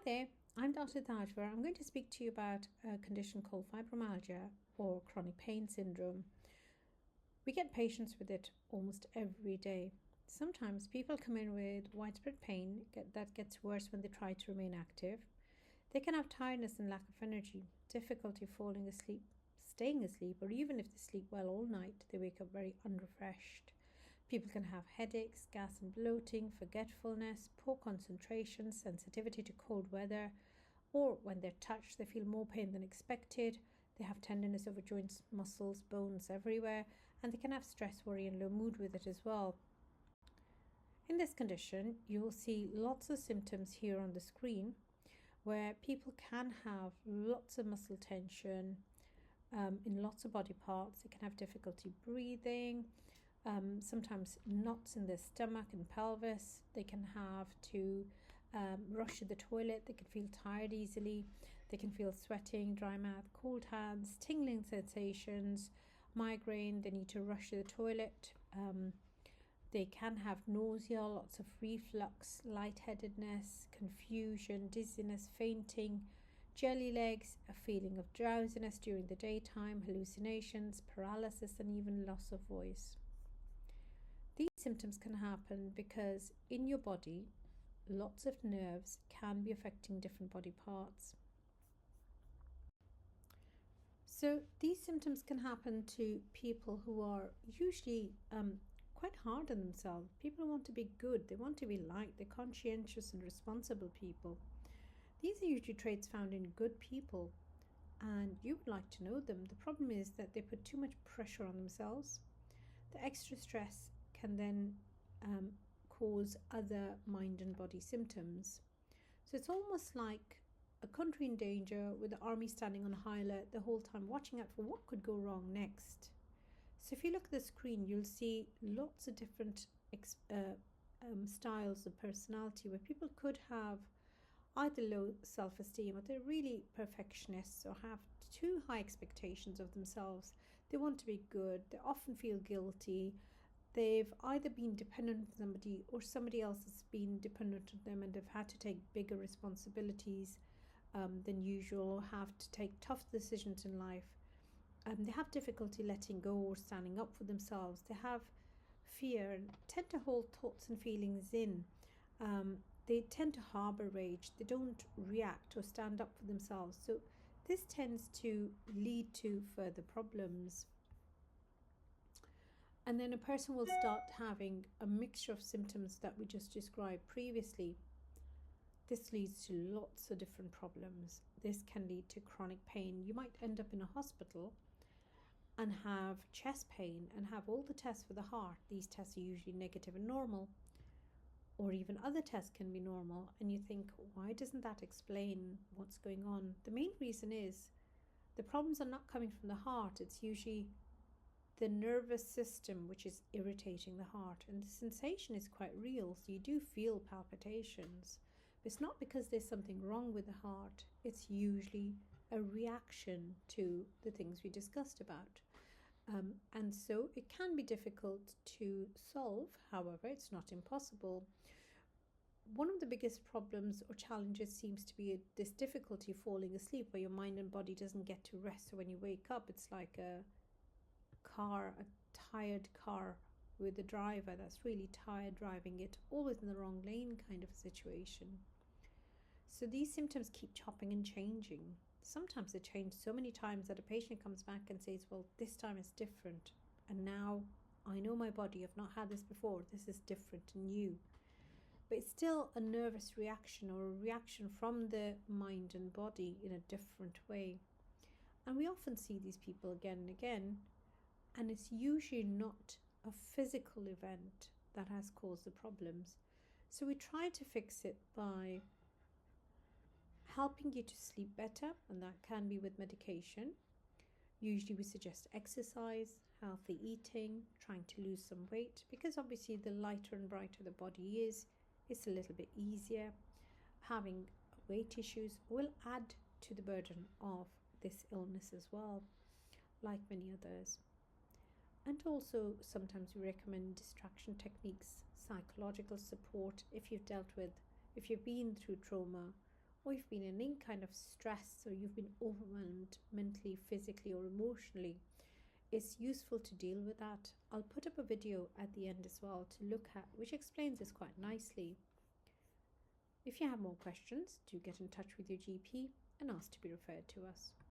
Hi there, I'm Dr. Tajwa. I'm going to speak to you about a condition called fibromyalgia or chronic pain syndrome. We get patients with it almost every day. Sometimes people come in with widespread pain that gets worse when they try to remain active. They can have tiredness and lack of energy, difficulty falling asleep, staying asleep, or even if they sleep well all night, they wake up very unrefreshed. People can have headaches, gas and bloating, forgetfulness, poor concentration, sensitivity to cold weather, or when they're touched, they feel more pain than expected. They have tenderness over joints, muscles, bones everywhere, and they can have stress, worry, and low mood with it as well. In this condition, you'll see lots of symptoms here on the screen where people can have lots of muscle tension in lots of body parts. They can have difficulty breathing, sometimes knots in their stomach and pelvis. They can have to rush to the toilet. They can feel tired easily. They can feel sweating, dry mouth, cold hands, tingling sensations, migraine. They need to rush to the toilet. They can have nausea, lots of reflux, lightheadedness, confusion, dizziness, fainting, jelly legs, a feeling of drowsiness during the daytime, hallucinations, paralysis, and even loss of voice. These symptoms can happen because in your body, lots of nerves can be affecting different body parts. So these symptoms can happen to people who are usually quite hard on themselves. People want to be good, they want to be liked, they're conscientious and responsible people. These are usually traits found in good people, and you would like to know them. The problem is that they put too much pressure on themselves. The extra stress can then cause other mind and body symptoms. So it's almost like a country in danger with the army standing on high alert the whole time, watching out for what could go wrong next. So if you look at the screen, you'll see lots of different styles of personality where people could have either low self-esteem or they're really perfectionists or have too high expectations of themselves. They want to be good. They often feel guilty. They've either been dependent on somebody or somebody else has been dependent on them, and they've had to take bigger responsibilities than usual, or have to take tough decisions in life. They have difficulty letting go or standing up for themselves. They have fear and tend to hold thoughts and feelings in. They tend to harbor rage. They don't react or stand up for themselves. So this tends to lead to further problems. And then a person will start having a mixture of symptoms that we just described previously. This leads to lots of different problems. This can lead to chronic pain. You might end up in a hospital and have chest pain and have all the tests for the heart. These tests are usually negative and normal, or even other tests can be normal, and you think, why doesn't that explain what's going on? The main reason is the problems are not coming from the heart. It's usually the nervous system which is irritating the heart, and the sensation is quite real. So you do feel palpitations. It's not because there's something wrong with the heart. It's usually a reaction to the things we discussed about. And so it can be difficult to solve. However, it's not impossible. One of the biggest problems or challenges seems to be this difficulty falling asleep, where your mind and body doesn't get to rest. So when you wake up, it's like a tired car with a driver that's really tired driving it, always in the wrong lane kind of a situation. So these symptoms keep chopping and changing. Sometimes they change so many times that a patient comes back and says, well, this time it's different. And now I know my body, I've not had this before. This is different and new. But it's still a nervous reaction or a reaction from the mind and body in a different way. And we often see these people again and again, and it's usually not a physical event that has caused the problems. So we try to fix it by helping you to sleep better, and that can be with medication. Usually we suggest exercise, healthy eating, trying to lose some weight, because obviously the lighter and brighter the body is, it's a little bit easier. Having weight issues will add to the burden of this illness as well, like many others. And also sometimes we recommend distraction techniques, psychological support if you've been through trauma or you've been in any kind of stress, or you've been overwhelmed mentally, physically, or emotionally, it's useful to deal with that. I'll put up a video at the end as well to look at, which explains this quite nicely. If you have more questions, do get in touch with your GP and ask to be referred to us.